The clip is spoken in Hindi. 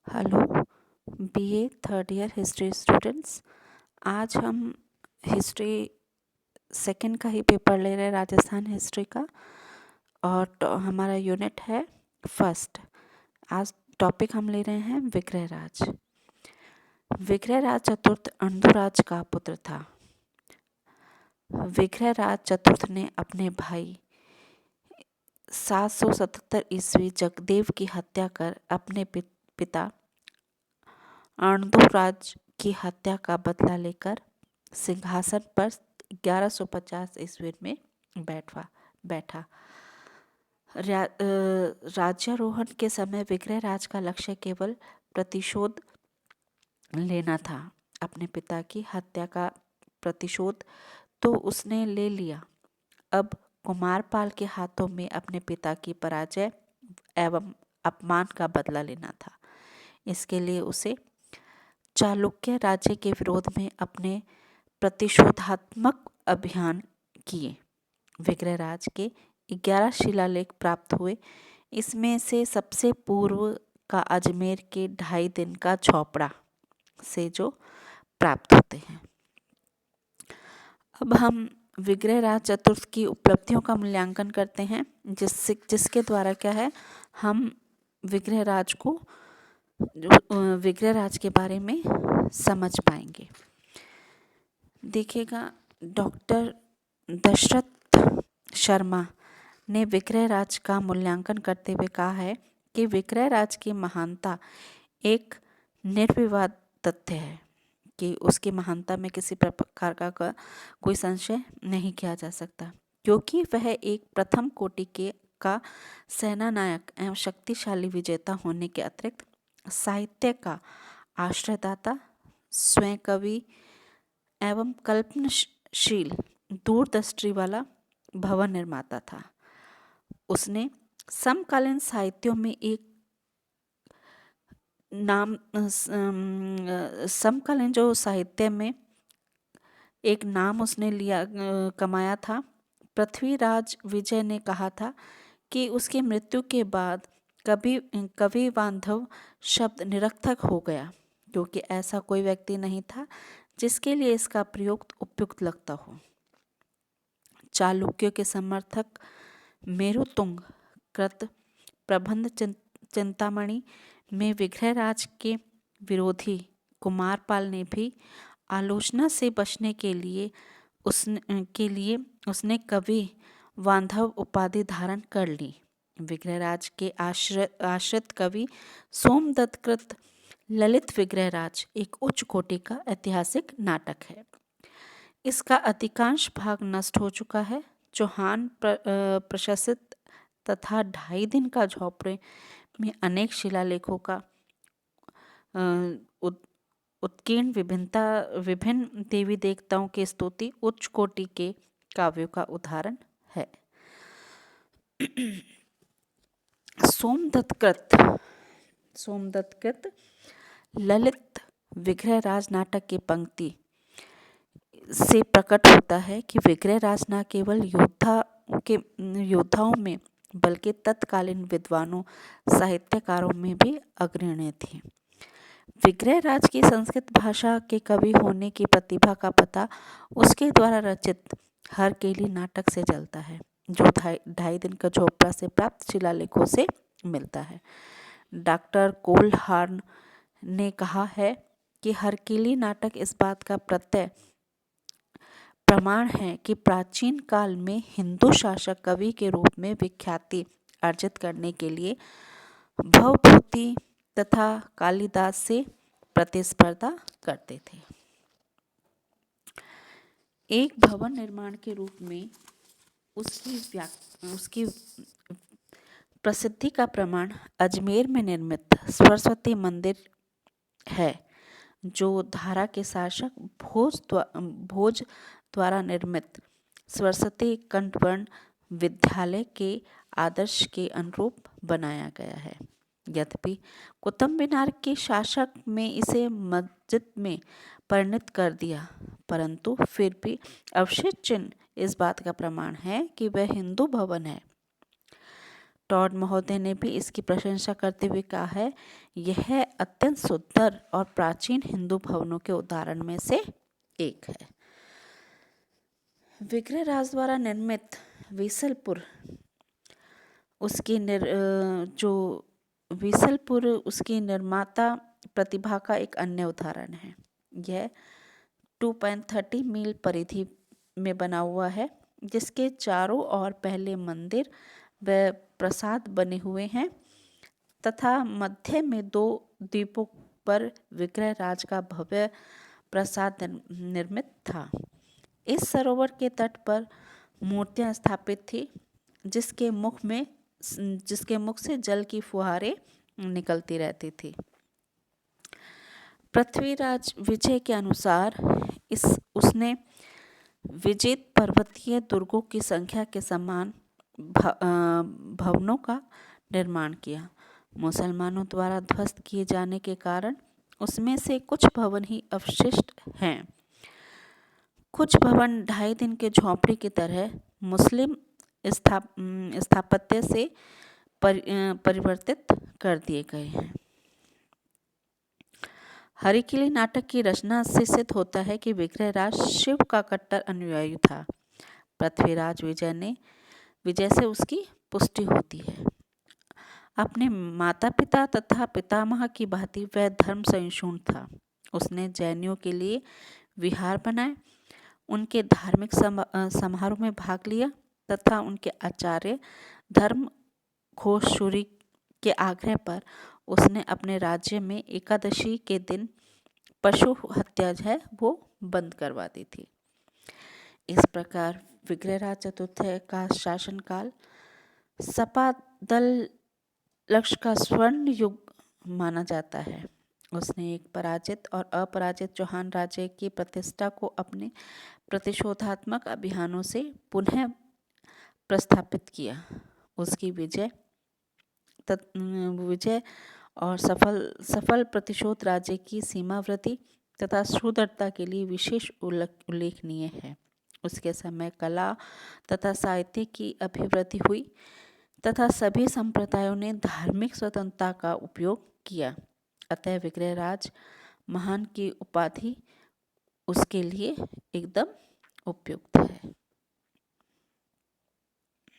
Hello BA third year history students. आज हम हिस्ट्री सेकंड का ही पेपर ले रहे हैं, राजस्थान हिस्ट्री का। और हमारा यूनिट है फर्स्ट। आज टॉपिक हम ले रहे हैं विग्रह राज। विग्रह राज चतुर्थ अंधुराज का पुत्र था। विग्रह राज चतुर्थ ने अपने भाई 777 ईस्वी जगदेव की हत्या कर अपने पिता अर्णोराज की हत्या का बदला लेकर सिंहासन पर 1150 ईस्वी में बैठा। राज्यारोहण के समय विग्रह राज का लक्ष्य केवल प्रतिशोध लेना था। अपने पिता की हत्या का प्रतिशोध तो उसने ले लिया, अब कुमारपाल के हाथों में अपने पिता की पराजय एवं अपमान का बदला लेना था। इसके लिए उसे चालुक्य राज्य के विरोध में अपने प्रतिशोधात्मक अभियान किए। विग्रह राज के 11 शिलालेख प्राप्त हुए। इसमें से सबसे पूर्व का अजमेर के 2.5 दिन का झोपड़ा से जो प्राप्त होते हैं। अब हम विग्रह राज चतुर्थ की उपलब्धियों का मूल्यांकन करते हैं, जिसके द्वारा क्या है, हम विग्रह राज के बारे में समझ पाएंगे। देखिएगा, डॉक्टर दशरथ शर्मा ने विग्रह राज का मूल्यांकन करते हुए कहा है कि विग्रह राज की महानता एक निर्विवाद तथ्य है, कि उसकी महानता में किसी प्रकार का कोई संशय नहीं किया जा सकता, क्योंकि वह एक प्रथम कोटि का सेना नायक एवं शक्तिशाली विजेता होने के अतिरिक्त साहित्य का आश्रयदाता, स्वयं कवि एवं कल्पनाशील दूरदृष्टि वाला भवन निर्माता था। उसने समकालीन साहित्यों में एक समकालीन जो साहित्य में एक नाम उसने कमाया था। पृथ्वीराज विजय ने कहा था कि उसकी मृत्यु के बाद कवि बांधव शब्द निरर्थक हो गया, क्योंकि ऐसा कोई व्यक्ति नहीं था जिसके लिए इसका प्रयोग उपयुक्त लगता हो। चालुक्यों के समर्थक मेरुतुंग कृत प्रबंध चिंतामणि में विग्रह राज के विरोधी कुमारपाल ने भी आलोचना से बचने के लिए उसने कवि बांधव उपाधि धारण कर ली। विग्रह राज के आश्रित कवि सोमदत्त कृत ललित विग्रह राज एक उच्च कोटि का ऐतिहासिक नाटक है। इसका अधिकांश भाग नष्ट हो चुका है। चौहान प्रशसित तथा 2.5 दिन का झोपड़े में अनेक शिलालेखों का उत्कीर्ण विभिन्न देवी देवताओं की स्तुति उच्च कोटि के काव्यों का उदाहरण है। सोमदत्त कृत ललित विग्रह राज नाटक की पंक्ति से प्रकट होता है कि विग्रह राज न केवल योद्धाओं में बल्कि तत्कालीन विद्वानों, साहित्यकारों में भी अग्रणी थे। विग्रह राज की संस्कृत भाषा के कवि होने की प्रतिभा का पता उसके द्वारा रचित हरकेली नाटक से चलता है, जो 2.5 दिन का झोपड़ा से प्राप्त शिलालेखों से मिलता है। डॉक्टर कोल्हार्न ने कहा है कि हरकेली नाटक इस बात का प्रमाण है कि प्राचीन काल में हिंदू शासक कवि के रूप में विख्याति अर्जित करने के लिए भवभूति तथा कालिदास से प्रतिस्पर्धा करते थे। एक भवन निर्माण के रूप में उसकी प्रसिद्धि का प्रमाण अजमेर में निर्मित सरस्वती मंदिर है, जो धारा के शासक भोज द्वारा निर्मित सरस्वती कंठवर्ण विद्यालय के आदर्श के अनुरूप बनाया गया है। यद्यपि कुतुब मीनार के शासक में इसे मस्जिद में परिणत कर दिया, परंतु फिर भी अवशेष चिन्ह इस बात का प्रमाण है कि वह हिंदू भवन है। टॉड महोदय ने भी इसकी प्रशंसा करते हुए कहा है, यह अत्यंत सुंदर और प्राचीन हिंदू भवनों के उदाहरण में से एक है। विग्रहराज द्वारा निर्मित वीसलपुर उसकी निर्माता प्रतिभा का एक अन्य उदाहरण है। यह 2.30 मील परिधि में बना हुआ है, जिसके चारों ओर पहले मंदिर व प्रासाद बने हुए हैं तथा मध्य में 2 द्वीपों पर विग्रहराज का भव्य प्रासाद निर्मित था। इस सरोवर के तट पर मूर्तियां स्थापित थी, जिसके मुख से जल की फुहारें निकलती रहती थी। पृथ्वीराज विजय के अनुसार उसने विजित पर्वतीय दुर्गों की संख्या के समान भवनों का निर्माण किया। मुसलमानों द्वारा ध्वस्त किए जाने के कारण उसमें से कुछ भवन ही अवशिष्ट हैं। कुछ भवन 2.5 दिन के झोंपड़ी की तरह मुस्लिम स्थापत्य से परिवर्तित कर दिए गए हैं। हरिकिली नाटक की रचना से सिद्ध होता है कि विग्रहराज शिव का कट्टर अनुयायी था। पृथ्वीराज विजय से उसकी पुष्टि होती है। अपने माता पिता तथा पितामह की भांति वह धर्म सहिष्णु था। उसने जैनियों के लिए विहार बनाए, उनके धार्मिक समारोह में भाग लिया तथा उनके आचार्य धर्म घोषसूरि के आग्रह पर उसने अपने राज्य में एकादशी के दिन पशु हत्या है वो बंद करवा दी थी। इस प्रकार विग्रहराज चतुर्थ का शासनकाल सपा दल लक्ष्य का स्वर्ण युग माना जाता है। उसने एक पराजित और अपराजित चौहान राज्य की प्रतिष्ठा को अपने प्रतिशोधात्मक अभियानों से पुनः प्रस्थापित किया। उसकी विजय और सफल प्रतिशोध राज्य की सीमावृद्धि तथा सुदृढ़ता के लिए विशेष उल्लेखनीय है। उसके समय कला तथा साहित्य की अभिवृद्धि हुई तथा सभी संप्रदायों ने धार्मिक स्वतंत्रता का उपयोग किया। अतः विग्रहराज महान की उपाधि उसके लिए एकदम उपयुक्त है।